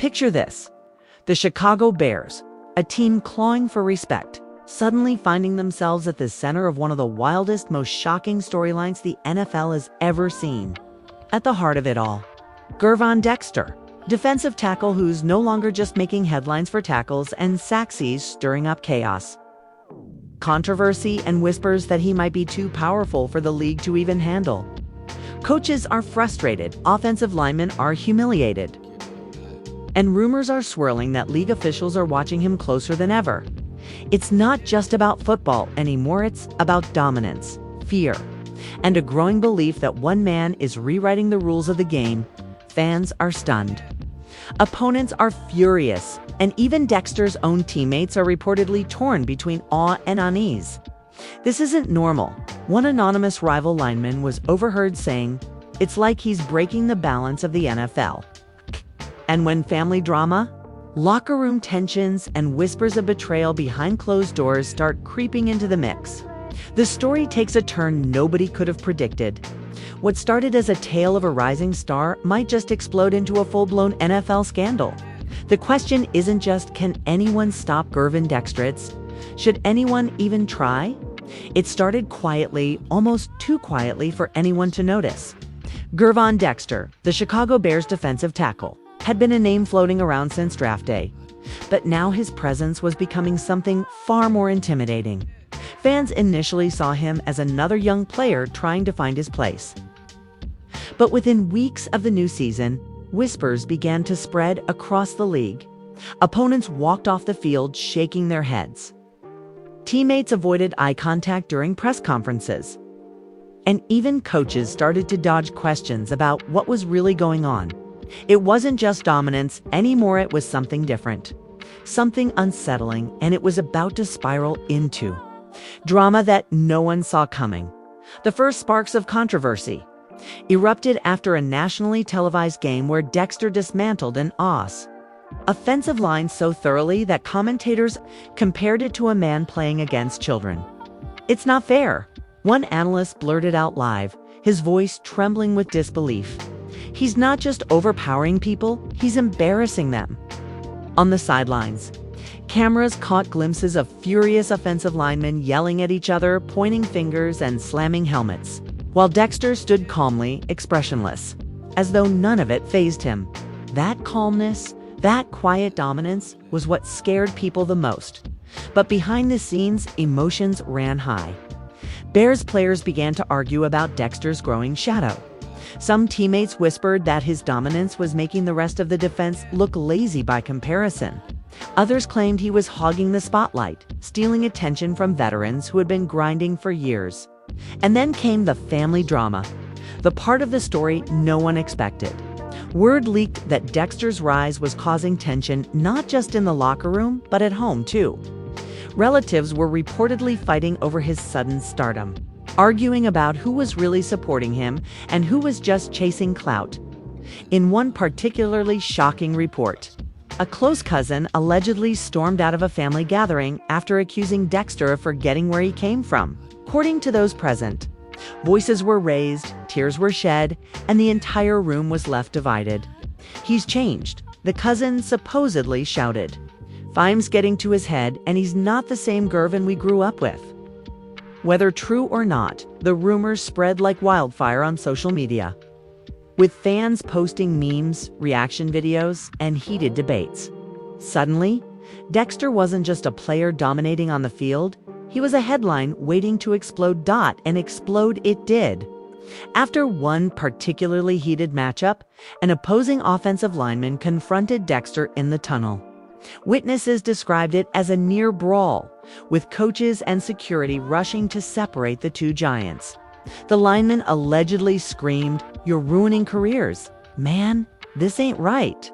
Picture this: the Chicago Bears, a team clawing for respect, suddenly finding themselves at the center of one of the wildest, most shocking storylines the NFL has ever seen. At the heart of it all, Gervon Dexter, defensive tackle who's no longer just making headlines for tackles and sacks, he's stirring up chaos, controversy, and whispers that he might be too powerful for the league to even handle. Coaches are frustrated, offensive linemen are humiliated, and rumors are swirling that league officials are watching him closer than ever. It's not just about football anymore, it's about dominance, fear, and a growing belief that one man is rewriting the rules of the game. Fans are stunned. Opponents are furious, and even Dexter's own teammates are reportedly torn between awe and unease. This isn't normal. One anonymous rival lineman was overheard saying, "It's like he's breaking the balance of the NFL." And when family drama, locker room tensions, and whispers of betrayal behind closed doors start creeping into the mix, the story takes a turn nobody could have predicted. What started as a tale of a rising star might just explode into a full-blown NFL scandal. The question isn't just, can anyone stop Gervon Dexter? It's, should anyone even try? It started quietly, almost too quietly for anyone to notice. Gervon Dexter, the Chicago Bears defensive tackle, had been a name floating around since draft day. But now his presence was becoming something far more intimidating. Fans initially saw him as another young player trying to find his place. But within weeks of the new season, whispers began to spread across the league. Opponents walked off the field shaking their heads. Teammates avoided eye contact during press conferences. And even coaches started to dodge questions about what was really going on. It wasn't just dominance anymore, it was something different, something unsettling, and it was about to spiral into drama that no one saw coming. The first sparks of controversy erupted after a nationally televised game where Dexter dismantled an offensive line so thoroughly that commentators compared it to a man playing against children. "It's not fair," one analyst blurted out live, his voice trembling with disbelief. "He's not just overpowering people, he's embarrassing them." On the sidelines, cameras caught glimpses of furious offensive linemen yelling at each other, pointing fingers, and slamming helmets, while Dexter stood calmly, expressionless, as though none of it fazed him. That calmness, that quiet dominance, was what scared people the most. But behind the scenes, emotions ran high. Bears players began to argue about Dexter's growing shadow. Some teammates whispered that his dominance was making the rest of the defense look lazy by comparison. Others claimed he was hogging the spotlight, stealing attention from veterans who had been grinding for years. And then came the family drama, the part of the story no one expected. Word leaked that Dexter's rise was causing tension not just in the locker room, but at home too. Relatives were reportedly fighting over his sudden stardom, arguing about who was really supporting him and who was just chasing clout. In one particularly shocking report, a close cousin allegedly stormed out of a family gathering after accusing Dexter of forgetting where he came from. According to those present, voices were raised, tears were shed, and the entire room was left divided. "He's changed," the cousin supposedly shouted. "Fime's getting to his head, and he's not the same Gervon we grew up with." Whether true or not, the rumors spread like wildfire on social media, with fans posting memes, reaction videos, and heated debates. Suddenly, Dexter wasn't just a player dominating on the field, he was a headline waiting to explode. And explode it did. After one particularly heated matchup, an opposing offensive lineman confronted Dexter in the tunnel. Witnesses described it as a near brawl, with coaches and security rushing to separate the two giants. The lineman allegedly screamed, "You're ruining careers. Man, this ain't right."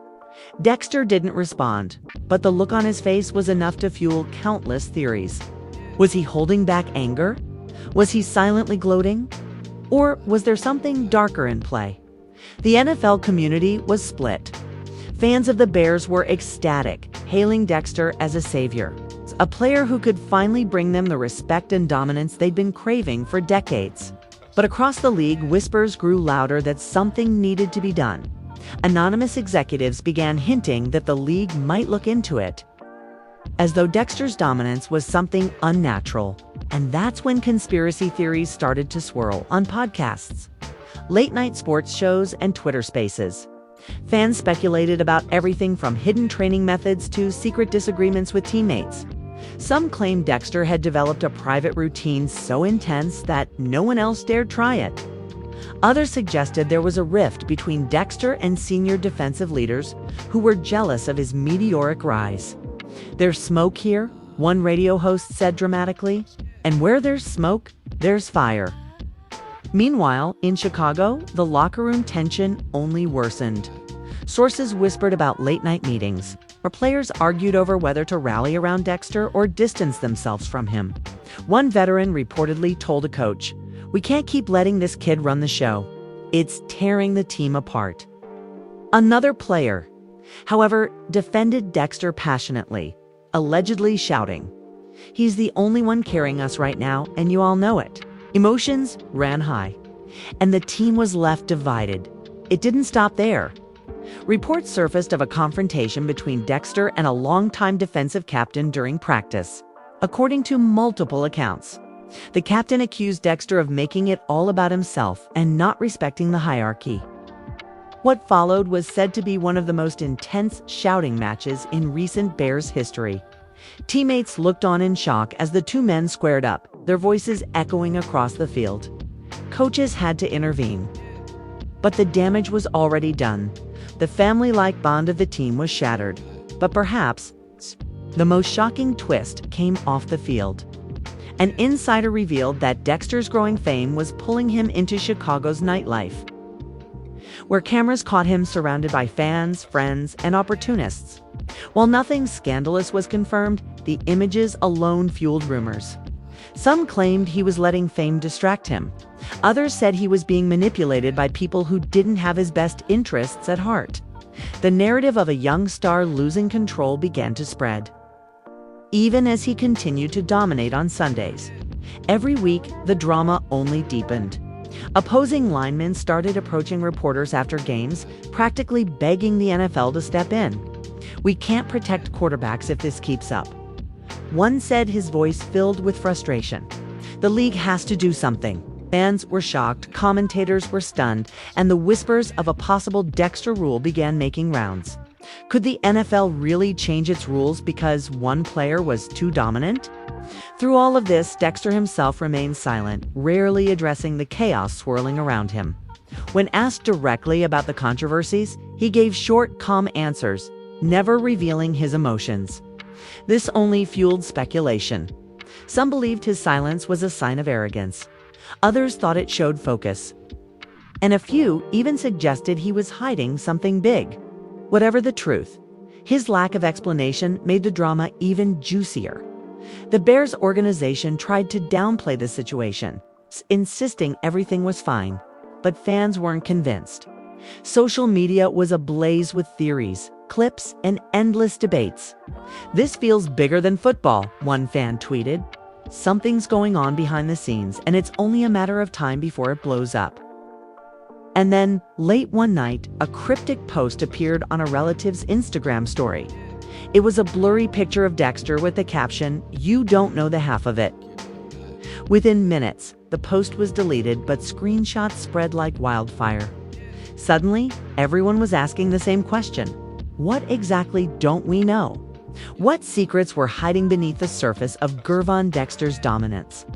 Dexter didn't respond, but the look on his face was enough to fuel countless theories. Was he holding back anger? Was he silently gloating? Or was there something darker in play? The NFL community was split. Fans of the Bears were ecstatic, hailing Dexter as a savior, a player who could finally bring them the respect and dominance they'd been craving for decades. But across the league, whispers grew louder that something needed to be done. Anonymous executives began hinting that the league might look into it, as though Dexter's dominance was something unnatural. And that's when conspiracy theories started to swirl on podcasts, late-night sports shows, and Twitter Spaces. Fans speculated about everything from hidden training methods to secret disagreements with teammates. Some claimed Dexter had developed a private routine so intense that no one else dared try it. Others suggested there was a rift between Dexter and senior defensive leaders who were jealous of his meteoric rise. "There's smoke here," one radio host said dramatically, "and where there's smoke, there's fire." Meanwhile, in Chicago, the locker room tension only worsened. Sources whispered about late-night meetings, where players argued over whether to rally around Dexter or distance themselves from him. One veteran reportedly told a coach, "We can't keep letting this kid run the show. It's tearing the team apart." Another player, however, defended Dexter passionately, allegedly shouting, "He's the only one carrying us right now, and you all know it." Emotions ran high, and the team was left divided. It didn't stop there. Reports surfaced of a confrontation between Dexter and a longtime defensive captain during practice. According to multiple accounts, the captain accused Dexter of making it all about himself and not respecting the hierarchy. What followed was said to be one of the most intense shouting matches in recent Bears history. Teammates looked on in shock as the two men squared up, their voices echoing across the field. Coaches had to intervene. But the damage was already done. The family-like bond of the team was shattered. But perhaps the most shocking twist came off the field. An insider revealed that Dexter's growing fame was pulling him into Chicago's nightlife, where cameras caught him surrounded by fans, friends, and opportunists. While nothing scandalous was confirmed, the images alone fueled rumors. Some claimed he was letting fame distract him. Others said he was being manipulated by people who didn't have his best interests at heart. The narrative of a young star losing control began to spread, even as he continued to dominate on Sundays. Every week, the drama only deepened. Opposing linemen started approaching reporters after games, practically begging the NFL to step in. "We can't protect quarterbacks if this keeps up." One said, his voice filled with frustration. "The league has to do something." Fans were shocked, commentators were stunned, and the whispers of a possible Dexter rule began making rounds. Could the NFL really change its rules because one player was too dominant? Through all of this, Dexter himself remained silent, rarely addressing the chaos swirling around him. When asked directly about the controversies, he gave short, calm answers, never revealing his emotions. This only fueled speculation. Some believed his silence was a sign of arrogance. Others thought it showed focus. And a few even suggested he was hiding something big. Whatever the truth, his lack of explanation made the drama even juicier. The Bears organization tried to downplay the situation, insisting everything was fine, but fans weren't convinced. Social media was ablaze with theories, clips, and endless debates. "This feels bigger than football," one fan tweeted. "Something's going on behind the scenes, and it's only a matter of time before it blows up." And then, late one night, a cryptic post appeared on a relative's Instagram story. It was a blurry picture of Dexter with the caption, "You don't know the half of it." Within minutes, the post was deleted, but screenshots spread like wildfire. Suddenly, everyone was asking the same question. What exactly don't we know? What secrets were hiding beneath the surface of Gervon Dexter's dominance?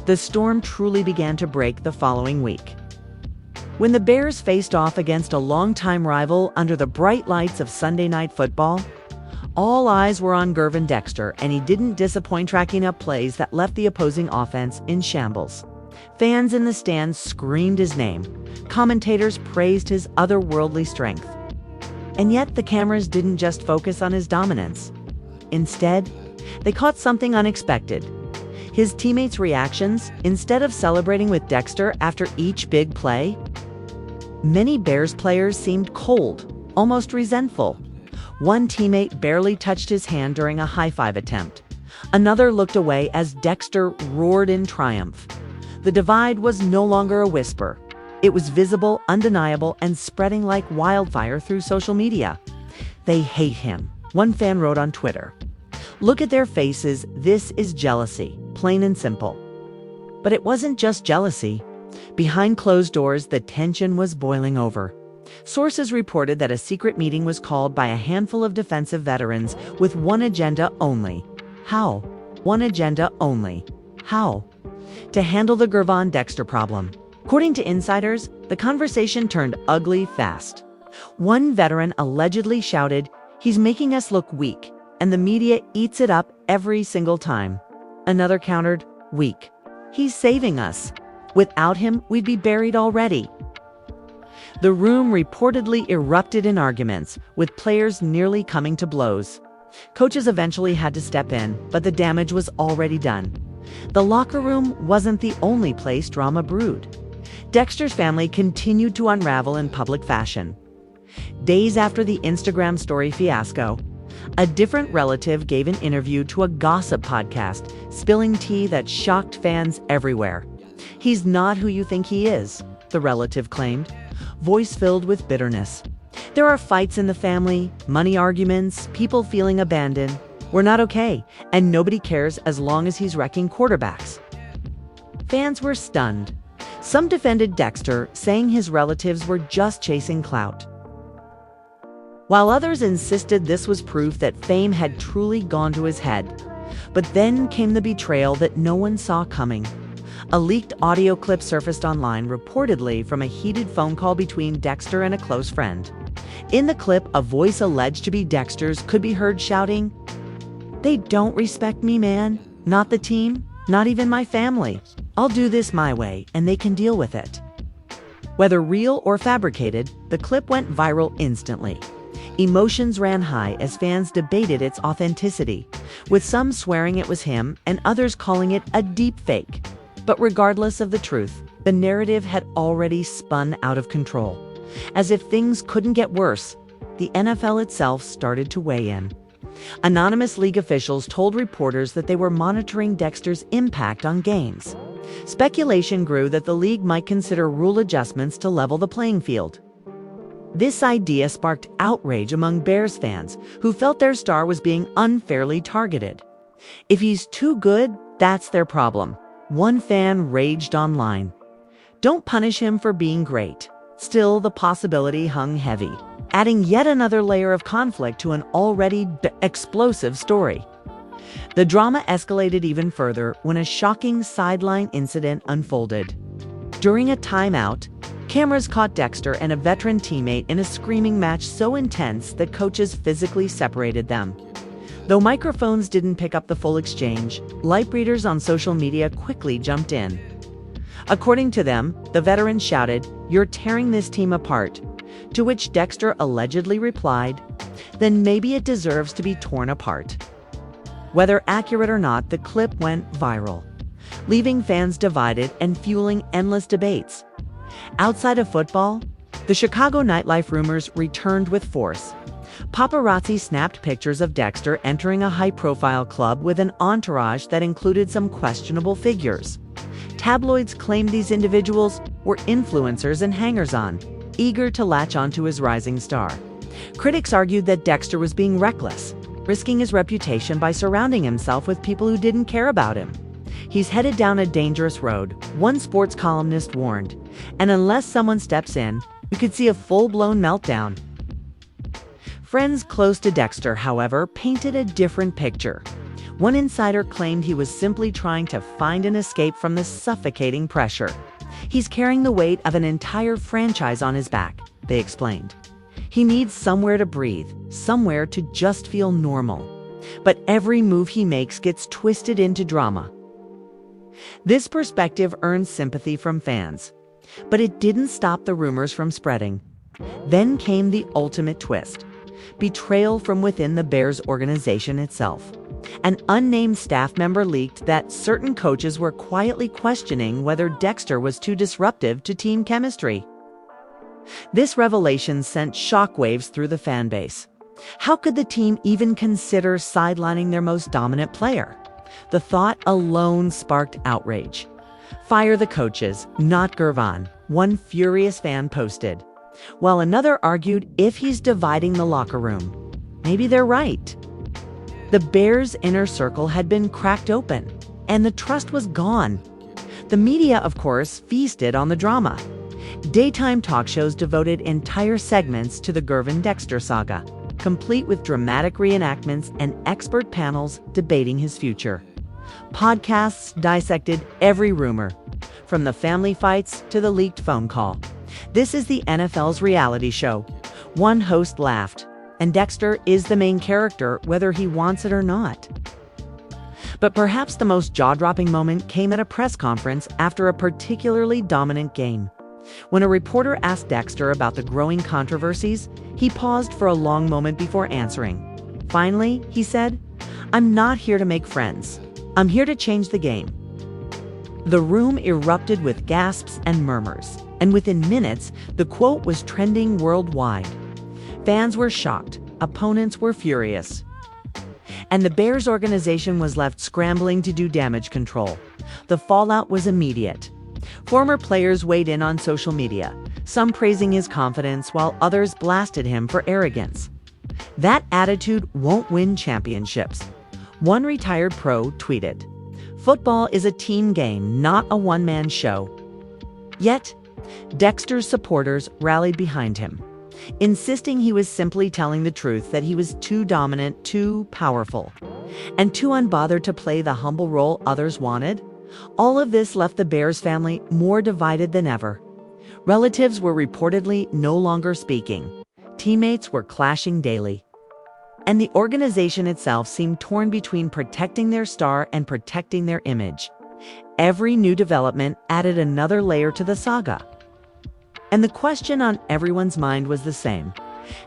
The storm truly began to break the following week, when the Bears faced off against a longtime rival under the bright lights of Sunday Night Football. All eyes were on Gervon Dexter, and he didn't disappoint racking up plays that left the opposing offense in shambles. Fans in the stands screamed his name. Commentators praised his otherworldly strength. And yet the cameras didn't just focus on his dominance. Instead, they caught something unexpected. His teammates' reactions. Instead of celebrating with Dexter after each big play, many Bears players seemed cold, almost resentful. One teammate barely touched his hand during a high-five attempt. Another looked away as Dexter roared in triumph. The divide was no longer a whisper. It was visible, undeniable, and spreading like wildfire through social media. "They hate him," one fan wrote on Twitter. "Look at their faces, this is jealousy, plain and simple." But it wasn't just jealousy. Behind closed doors, the tension was boiling over. Sources reported that a secret meeting was called by a handful of defensive veterans with one agenda only. How? One agenda only. How? To handle the Gervon Dexter problem. According to insiders, the conversation turned ugly fast. One veteran allegedly shouted, "He's making us look weak," and the media eats it up every single time. Another countered, "Weak. He's saving us. Without him, we'd be buried already." The room reportedly erupted in arguments, with players nearly coming to blows. Coaches eventually had to step in, but the damage was already done. The locker room wasn't the only place drama brewed. Dexter's family continued to unravel in public fashion. Days after the Instagram story fiasco, a different relative gave an interview to a gossip podcast, spilling tea that shocked fans everywhere. "He's not who you think he is," the relative claimed, voice filled with bitterness. "There are fights in the family, money arguments, people feeling abandoned. We're not okay, and nobody cares as long as he's wrecking quarterbacks." Fans were stunned. Some defended Dexter, saying his relatives were just chasing clout, while others insisted this was proof that fame had truly gone to his head. But then came the betrayal that no one saw coming. A leaked audio clip surfaced online, reportedly from a heated phone call between Dexter and a close friend. In the clip, a voice alleged to be Dexter's could be heard shouting, "They don't respect me, man. Not the team, not even my family. I'll do this my way, and they can deal with it." Whether real or fabricated, the clip went viral instantly. Emotions ran high as fans debated its authenticity, with some swearing it was him and others calling it a deep fake. But regardless of the truth, the narrative had already spun out of control. As if things couldn't get worse, the NFL itself started to weigh in. Anonymous league officials told reporters that they were monitoring Dexter's impact on games. Speculation grew that the league might consider rule adjustments to level the playing field. This idea sparked outrage among Bears fans, who felt their star was being unfairly targeted. "If he's too good, that's their problem," one fan raged online. "Don't punish him for being great." Still, the possibility hung heavy, adding yet another layer of conflict to an already explosive story. The drama escalated even further when a shocking sideline incident unfolded. During a timeout, cameras caught Dexter and a veteran teammate in a screaming match so intense that coaches physically separated them. Though microphones didn't pick up the full exchange, light readers on social media quickly jumped in. According to them, the veteran shouted, "You're tearing this team apart," to which Dexter allegedly replied, "Then maybe it deserves to be torn apart." Whether accurate or not, the clip went viral, leaving fans divided and fueling endless debates. Outside of football, the Chicago nightlife rumors returned with force. Paparazzi snapped pictures of Dexter entering a high-profile club with an entourage that included some questionable figures. Tabloids claimed these individuals were influencers and hangers-on, eager to latch onto his rising star. Critics argued that Dexter was being reckless, risking his reputation by surrounding himself with people who didn't care about him. "He's headed down a dangerous road," one sports columnist warned, "and unless someone steps in, we could see a full-blown meltdown." Friends close to Dexter, however, painted a different picture. One insider claimed he was simply trying to find an escape from the suffocating pressure. "He's carrying the weight of an entire franchise on his back," they explained. "He needs somewhere to breathe, somewhere to just feel normal. But every move he makes gets twisted into drama." This perspective earned sympathy from fans, but it didn't stop the rumors from spreading. Then came the ultimate twist: betrayal from within the Bears organization itself. An unnamed staff member leaked that certain coaches were quietly questioning whether Dexter was too disruptive to team chemistry. This revelation sent shockwaves through the fan base. How could the team even consider sidelining their most dominant player? The thought alone sparked outrage. "Fire the coaches, not Gervon," one furious fan posted, while another argued if he's dividing the locker room. Maybe they're right. The Bears' inner circle had been cracked open, and the trust was gone. The media, of course, feasted on the drama. Daytime talk shows devoted entire segments to the Gervon Dexter saga, complete with dramatic reenactments and expert panels debating his future. Podcasts dissected every rumor, from the family fights to the leaked phone call. This is the NFL's reality show. One host laughed, and Dexter is the main character whether he wants it or not. But perhaps the most jaw-dropping moment came at a press conference after a particularly dominant game. When a reporter asked Dexter about the growing controversies, he paused for a long moment before answering. Finally, he said, "I'm not here to make friends. I'm here to change the game." The room erupted with gasps and murmurs, and within minutes, the quote was trending worldwide. Fans were shocked, opponents were furious, and the Bears organization was left scrambling to do damage control. The fallout was immediate. Former players weighed in on social media, some praising his confidence while others blasted him for arrogance. "That attitude won't win championships," one retired pro tweeted. "Football is a team game, not a one-man show." Yet, Dexter's supporters rallied behind him, insisting he was simply telling the truth, that he was too dominant, too powerful, and too unbothered to play the humble role others wanted. All of this left the Bears family more divided than ever. Relatives were reportedly no longer speaking. Teammates were clashing daily. And the organization itself seemed torn between protecting their star and protecting their image. Every new development added another layer to the saga. And the question on everyone's mind was the same.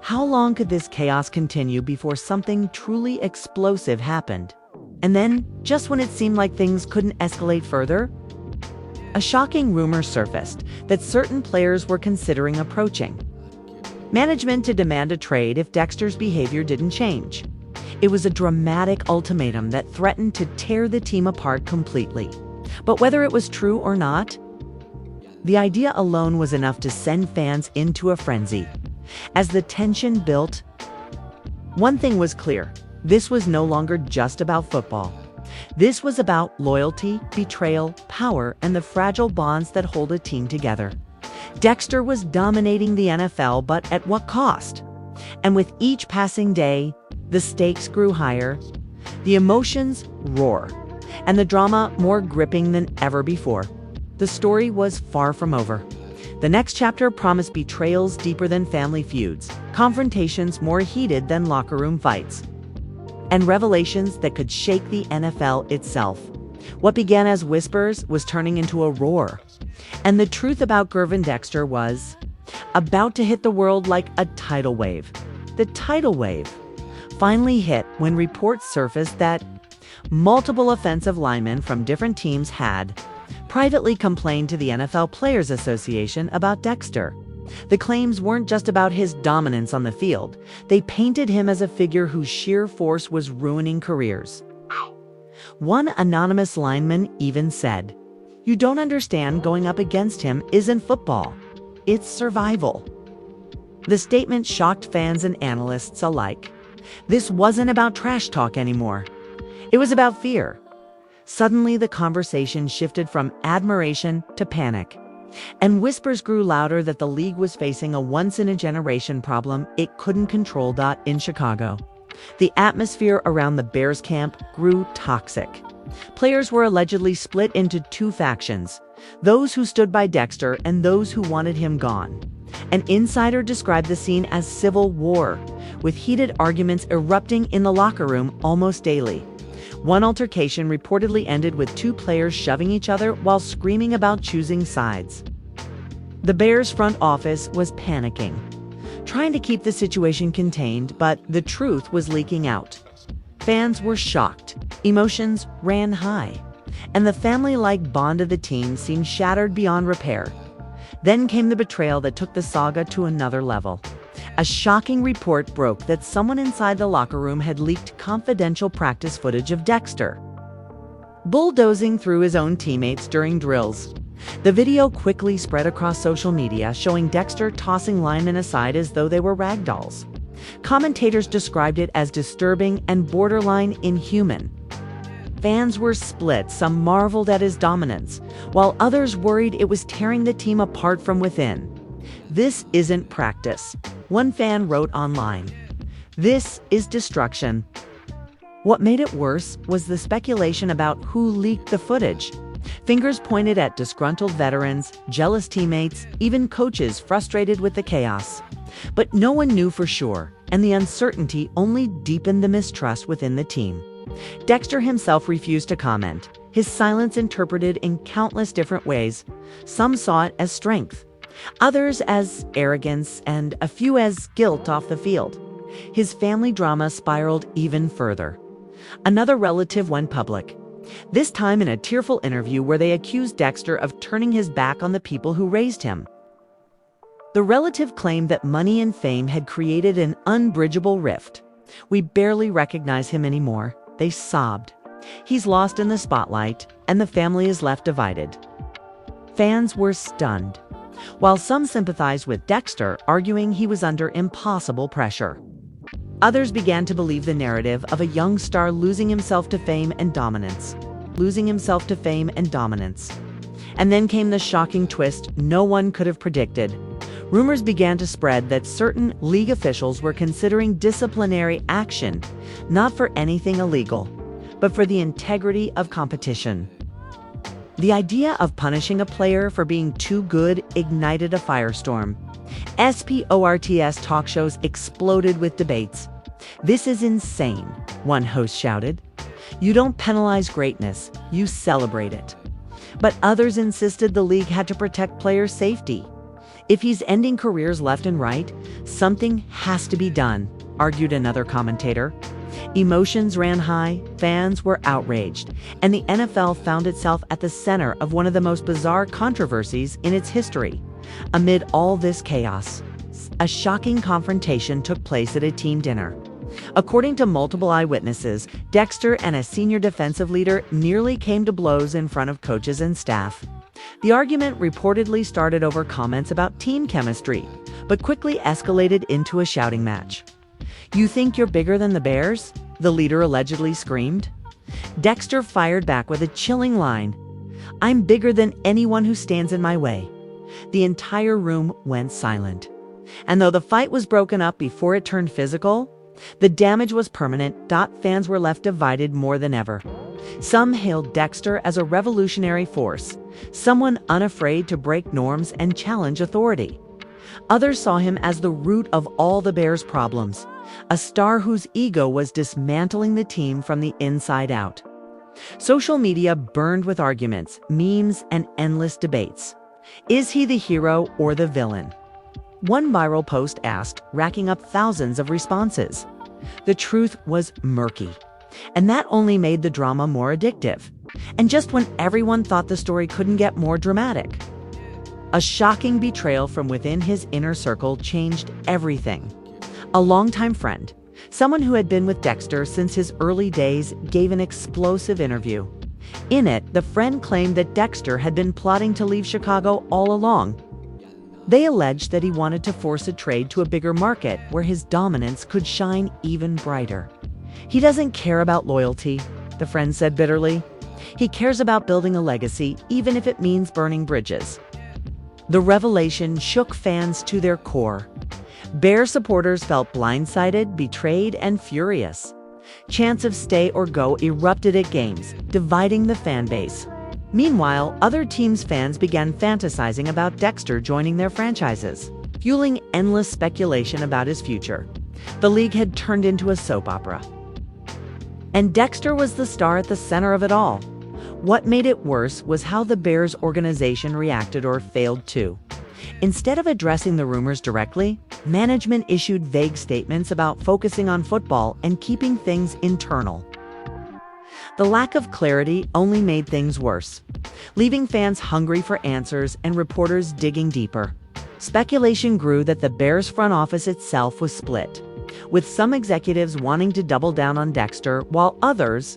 How long could this chaos continue before something truly explosive happened? And then, just when it seemed like things couldn't escalate further, a shocking rumor surfaced that certain players were considering approaching management to demand a trade if Dexter's behavior didn't change. It was a dramatic ultimatum that threatened to tear the team apart completely. But whether it was true or not, the idea alone was enough to send fans into a frenzy. As the tension built, one thing was clear: this was no longer just about football. This was about loyalty, betrayal, power, and the fragile bonds that hold a team together. Dexter was dominating the NFL, but at what cost? And with each passing day, the stakes grew higher, the emotions roar, and the drama more gripping than ever before. The story was far from over. The next chapter promised betrayals deeper than family feuds, confrontations more heated than locker room fights, and revelations that could shake the NFL itself. What began as whispers was turning into a roar. And the truth about Gervon Dexter was about to hit the world like a tidal wave. The tidal wave finally hit when reports surfaced that multiple offensive linemen from different teams had privately complained to the NFL Players Association about Dexter. The claims weren't just about his dominance on the field. They painted him as a figure whose sheer force was ruining careers. One anonymous lineman even said, "You don't understand, going up against him isn't football. It's survival." The statement shocked fans and analysts alike. This wasn't about trash talk anymore. It was about fear. Suddenly, the conversation shifted from admiration to panic, and whispers grew louder that the league was facing a once-in-a-generation problem it couldn't control. In Chicago, the atmosphere around the Bears camp grew toxic. Players were allegedly split into two factions: those who stood by Dexter and those who wanted him gone. An insider described the scene as civil war, with heated arguments erupting in the locker room almost daily. One altercation reportedly ended with two players shoving each other while screaming about choosing sides. The Bears front office was panicking, trying to keep the situation contained, but the truth was leaking out. Fans were shocked, emotions ran high, and the family-like bond of the team seemed shattered beyond repair. Then came the betrayal that took the saga to another level. A shocking report broke that someone inside the locker room had leaked confidential practice footage of Dexter. bulldozing through his own teammates during drills. The video quickly spread across social media, showing Dexter tossing linemen aside as though they were rag dolls. Commentators described it as disturbing and borderline inhuman. Fans were split. Some marveled at his dominance, while others worried it was tearing the team apart from within. "This isn't practice," one fan wrote online. "This is destruction." What made it worse was the speculation about who leaked the footage. Fingers pointed at disgruntled veterans, jealous teammates, even coaches frustrated with the chaos. But no one knew for sure, and the uncertainty only deepened the mistrust within the team. Dexter himself refused to comment, his silence interpreted in countless different ways. Some saw it as strength, others as arrogance, and a few as guilt off the field. His family drama spiraled even further. Another relative went public, this time in a tearful interview where they accused Dexter of turning his back on the people who raised him. The relative claimed that money and fame had created an unbridgeable rift. "We barely recognize him anymore," they sobbed. "He's lost in the spotlight, and the family is left divided." Fans were stunned, while some sympathized with Dexter, arguing he was under impossible pressure. Others began to believe the narrative of a young star losing himself to fame and dominance. And then came the shocking twist no one could have predicted. Rumors began to spread that certain league officials were considering disciplinary action, not for anything illegal, but for the integrity of competition. The idea of punishing a player for being too good ignited a firestorm. Sports talk shows exploded with debates. "This is insane," one host shouted. "You don't penalize greatness, you celebrate it." But others insisted the league had to protect players' safety. "If he's ending careers left and right, something has to be done," argued another commentator. Emotions ran high, fans were outraged, and the NFL found itself at the center of one of the most bizarre controversies in its history. Amid all this chaos, a shocking confrontation took place at a team dinner. According to multiple eyewitnesses, Dexter and a senior defensive leader nearly came to blows in front of coaches and staff. The argument reportedly started over comments about team chemistry, but quickly escalated into a shouting match. "You think you're bigger than the Bears?" the leader allegedly screamed. Dexter fired back with a chilling line, "I'm bigger than anyone who stands in my way." The entire room went silent. And though the fight was broken up before it turned physical, the damage was permanent. Fans were left divided more than ever. Some hailed Dexter as a revolutionary force, someone unafraid to break norms and challenge authority. Others saw him as the root of all the Bears' problems, a star whose ego was dismantling the team from the inside out. Social media burned with arguments, memes, and endless debates. Is he the hero or the villain? One viral post asked, racking up thousands of responses. The truth was murky, and that only made the drama more addictive. And just when everyone thought the story couldn't get more dramatic, a shocking betrayal from within his inner circle changed everything. A longtime friend, someone who had been with Dexter since his early days, gave an explosive interview. In it, the friend claimed that Dexter had been plotting to leave Chicago all along. They alleged that he wanted to force a trade to a bigger market where his dominance could shine even brighter. "He doesn't care about loyalty," the friend said bitterly. "He cares about building a legacy, even if it means burning bridges." The revelation shook fans to their core. Bear supporters felt blindsided, betrayed, and furious. Chants of stay or go erupted at games, dividing the fan base. Meanwhile, other teams' fans began fantasizing about Dexter joining their franchises, fueling endless speculation about his future. The league had turned into a soap opera. And Dexter was the star at the center of it all. What made it worse was how the Bears organization reacted or failed to. Instead of addressing the rumors directly, management issued vague statements about focusing on football and keeping things internal. The lack of clarity only made things worse, leaving fans hungry for answers and reporters digging deeper. Speculation grew that the Bears front office itself was split, with some executives wanting to double down on Dexter while others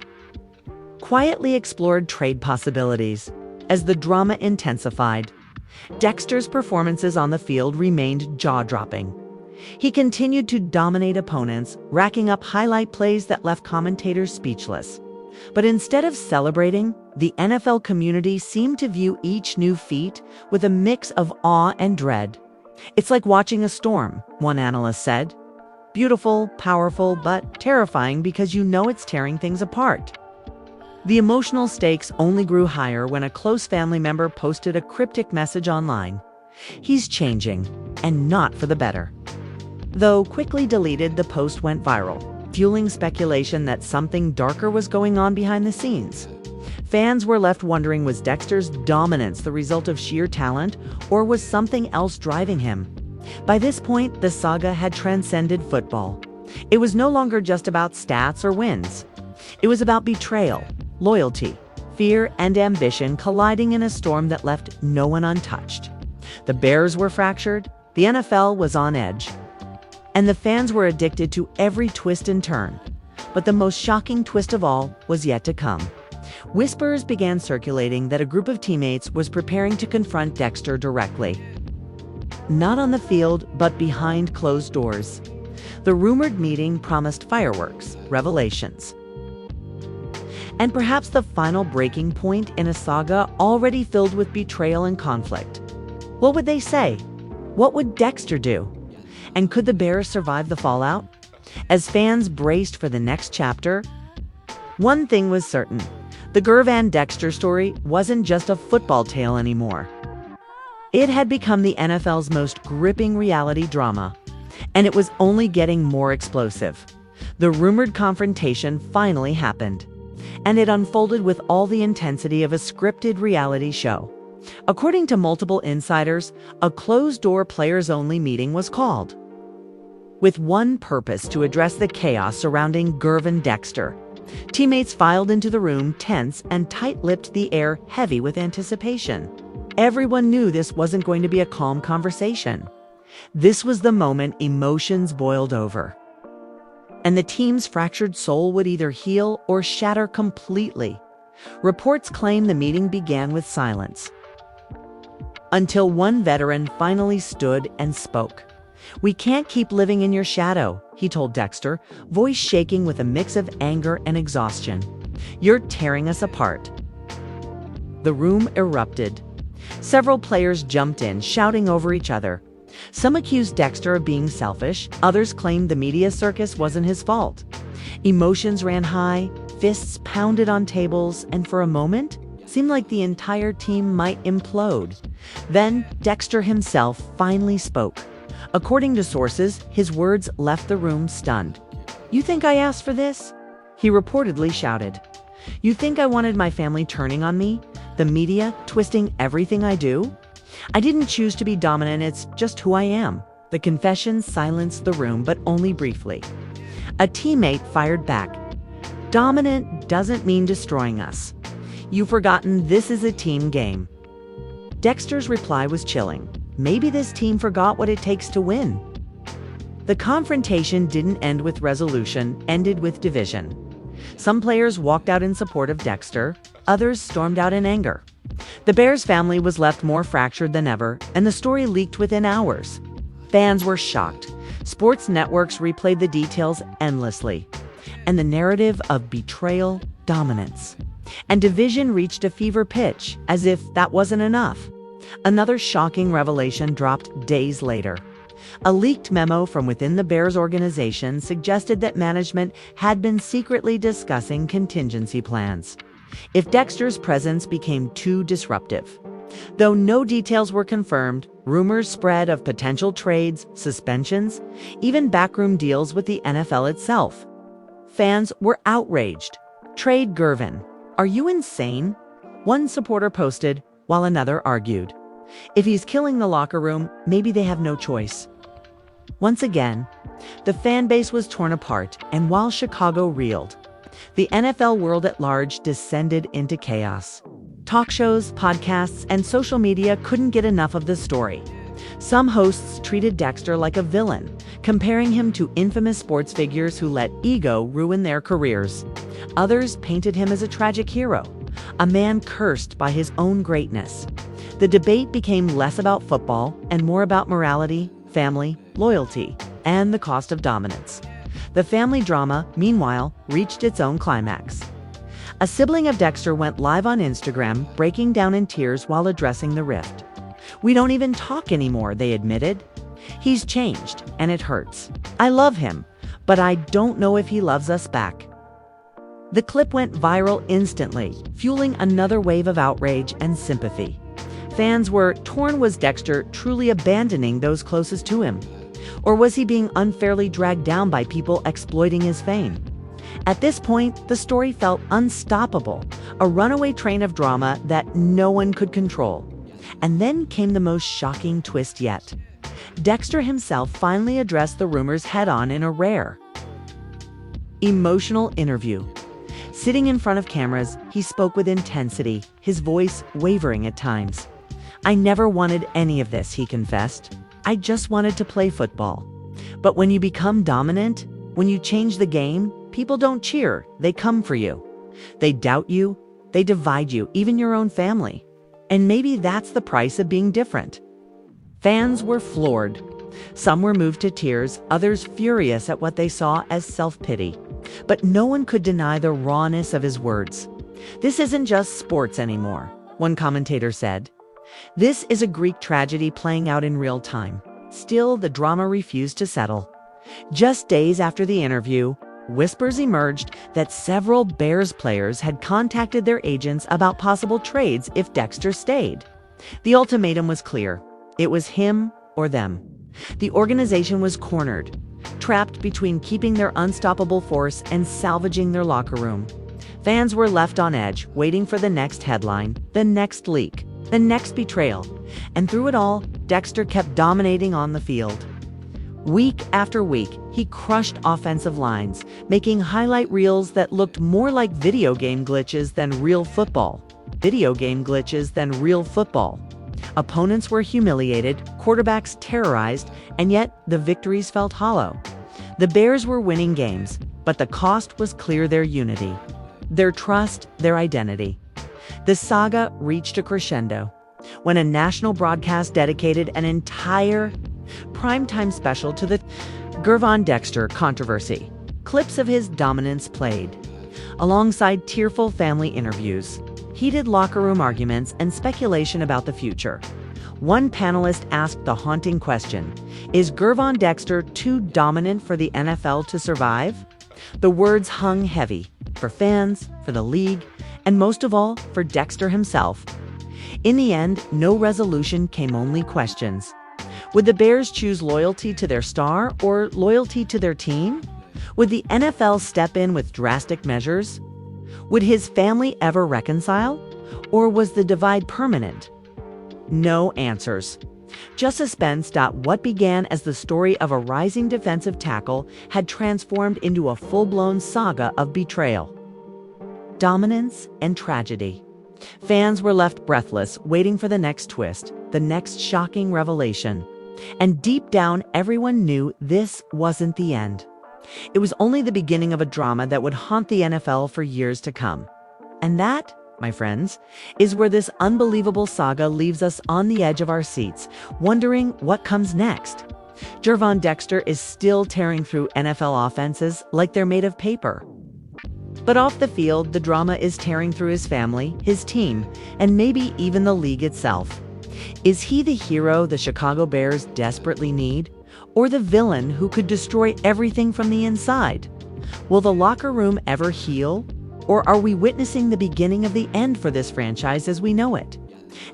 quietly explored trade possibilities. As the drama intensified, Dexter's performances on the field remained jaw-dropping. He continued to dominate opponents, racking up highlight plays that left commentators speechless. But instead of celebrating, the NFL community seemed to view each new feat with a mix of awe and dread. "It's like watching a storm," one analyst said. "Beautiful, powerful, but terrifying because you know it's tearing things apart." The emotional stakes only grew higher when a close family member posted a cryptic message online. "He's changing, and not for the better." Though quickly deleted, the post went viral, fueling speculation that something darker was going on behind the scenes. Fans were left wondering, was Dexter's dominance the result of sheer talent, or was something else driving him? By this point, the saga had transcended football. It was no longer just about stats or wins. It was about betrayal, loyalty, fear, and ambition colliding in a storm that left no one untouched. The Bears were fractured, the NFL was on edge, and the fans were addicted to every twist and turn. But the most shocking twist of all was yet to come. Whispers began circulating that a group of teammates was preparing to confront Dexter directly. Not on the field, but behind closed doors. The rumored meeting promised fireworks, revelations, and perhaps the final breaking point in a saga already filled with betrayal and conflict. What would they say? What would Dexter do? And could the Bears survive the fallout? As fans braced for the next chapter, one thing was certain: the Gervon Dexter story wasn't just a football tale anymore. It had become the NFL's most gripping reality drama, and it was only getting more explosive. The rumored confrontation finally happened, and it unfolded with all the intensity of a scripted reality show. According to multiple insiders, a closed-door players-only meeting was called, with one purpose: to address the chaos surrounding Gervon Dexter. Teammates filed into the room, tense and tight-lipped, the air heavy with anticipation. Everyone knew this wasn't going to be a calm conversation. This was the moment emotions boiled over, and the team's fractured soul would either heal or shatter completely. Reports claim the meeting began with silence, until one veteran finally stood and spoke. "We can't keep living in your shadow," he told Dexter, voice shaking with a mix of anger and exhaustion. "You're tearing us apart." The room erupted. Several players jumped in, shouting over each other. Some accused Dexter of being selfish, others claimed the media circus wasn't his fault. Emotions ran high, fists pounded on tables, and for a moment, seemed like the entire team might implode. Then, Dexter himself finally spoke. According to sources, his words left the room stunned. "You think I asked for this?" he reportedly shouted. "You think I wanted my family turning on me? The media twisting everything I do? I didn't choose to be dominant, it's just who I am." The confession silenced the room, but only briefly. A teammate fired back. "Dominant doesn't mean destroying us. You've forgotten this is a team game." Dexter's reply was chilling. Maybe this team forgot what it takes to win. The confrontation didn't end with resolution, ended with division. Some players walked out in support of Dexter, others stormed out in anger. The Bears family was left more fractured than ever, and the story leaked within hours. Fans were shocked. Sports networks replayed the details endlessly, and the narrative of betrayal, dominance, and division reached a fever pitch. As if that wasn't enough, another shocking revelation dropped days later. A leaked memo from within the Bears organization suggested that management had been secretly discussing contingency plans if Dexter's presence became too disruptive. Though no details were confirmed, rumors spread of potential trades, suspensions, even backroom deals with the NFL itself. Fans were outraged. "Trade Gervon. Are you insane?" one supporter posted, while another argued, "If he's killing the locker room, maybe they have no choice." Once again, the fan base was torn apart, and while Chicago reeled, the NFL world at large descended into chaos. Talk shows, podcasts, and social media couldn't get enough of the story. Some hosts treated Dexter like a villain, comparing him to infamous sports figures who let ego ruin their careers. Others painted him as a tragic hero, a man cursed by his own greatness. The debate became less about football and more about morality, family, loyalty, and the cost of dominance. The family drama, meanwhile, reached its own climax. A sibling of Dexter went live on Instagram, breaking down in tears while addressing the rift. "We don't even talk anymore," they admitted. "He's changed, and it hurts. I love him, but I don't know if he loves us back." The clip went viral instantly, fueling another wave of outrage and sympathy. Fans were torn. Was Dexter truly abandoning those closest to him? Or was he being unfairly dragged down by people exploiting his fame? At this point, the story felt unstoppable, a runaway train of drama that no one could control. And then came the most shocking twist yet. Dexter himself finally addressed the rumors head-on in a rare, emotional interview. Sitting in front of cameras, he spoke with intensity, his voice wavering at times. "I never wanted any of this," he confessed. "I just wanted to play football. But when you become dominant, when you change the game, people don't cheer, they come for you. They doubt you, they divide you, even your own family. And maybe that's the price of being different." Fans were floored. Some were moved to tears, others furious at what they saw as self-pity. But no one could deny the rawness of his words. "This isn't just sports anymore," one commentator said. "This is a Greek tragedy playing out in real time." Still, the drama refused to settle. Just days after the interview, whispers emerged that several Bears players had contacted their agents about possible trades if Dexter stayed. The ultimatum was clear. It was him or them. The organization was cornered, trapped between keeping their unstoppable force and salvaging their locker room. Fans were left on edge, waiting for the next headline, the next leak, the next betrayal. And through it all, Dexter kept dominating on the field. Week after week, he crushed offensive lines, making highlight reels that looked more like video game glitches than real football. Opponents were humiliated, quarterbacks terrorized, and yet the victories felt hollow. The Bears were winning games, but the cost was clear: their unity, their trust, their identity. The saga reached a crescendo when a national broadcast dedicated an entire primetime special to the Gervon Dexter controversy. Clips of his dominance played, alongside tearful family interviews, heated locker room arguments, and speculation about the future. One panelist asked the haunting question: is Gervon Dexter too dominant for the NFL to survive? The words hung heavy, for fans, for the league, and most of all, for Dexter himself. In the end, no resolution came, only questions. Would the Bears choose loyalty to their star or loyalty to their team? Would the NFL step in with drastic measures? Would his family ever reconcile? Or was the divide permanent? No answers. Just suspense. What began as the story of a rising defensive tackle had transformed into a full-blown saga of betrayal, dominance, and tragedy. Fans were left breathless, waiting for the next twist, the next shocking revelation. And deep down, everyone knew this wasn't the end. It was only the beginning of a drama that would haunt the NFL for years to come. And that, my friends, is where this unbelievable saga leaves us on the edge of our seats, wondering what comes next. Gervon Dexter is still tearing through NFL offenses like they're made of paper. But off the field, the drama is tearing through his family, his team, and maybe even the league itself. Is he the hero the Chicago Bears desperately need, or the villain who could destroy everything from the inside? Will the locker room ever heal, or are we witnessing the beginning of the end for this franchise as we know it?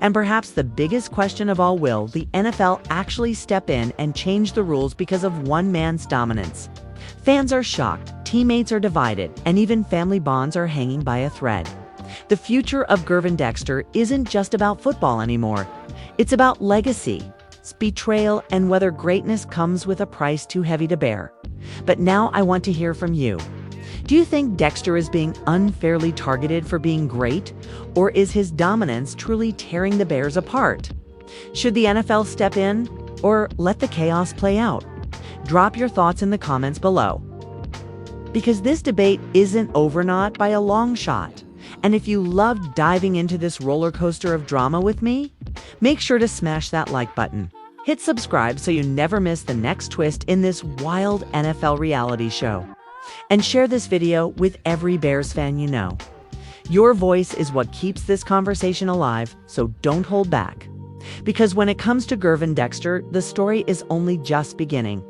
And perhaps the biggest question of all, will the NFL actually step in and change the rules because of one man's dominance? Fans are shocked, teammates are divided, and even family bonds are hanging by a thread. The future of Gervon Dexter isn't just about football anymore. It's about legacy, betrayal, and whether greatness comes with a price too heavy to bear. But now I want to hear from you. Do you think Dexter is being unfairly targeted for being great, or is his dominance truly tearing the Bears apart? Should the NFL step in, or let the chaos play out? Drop your thoughts in the comments below. Because this debate isn't over not by a long shot. And if you loved diving into this roller coaster of drama with me, make sure to smash that like button. Hit subscribe so you never miss the next twist in this wild NFL reality show. And share this video with every Bears fan you know. Your voice is what keeps this conversation alive, so don't hold back. Because when it comes to Gervon Dexter, the story is only just beginning.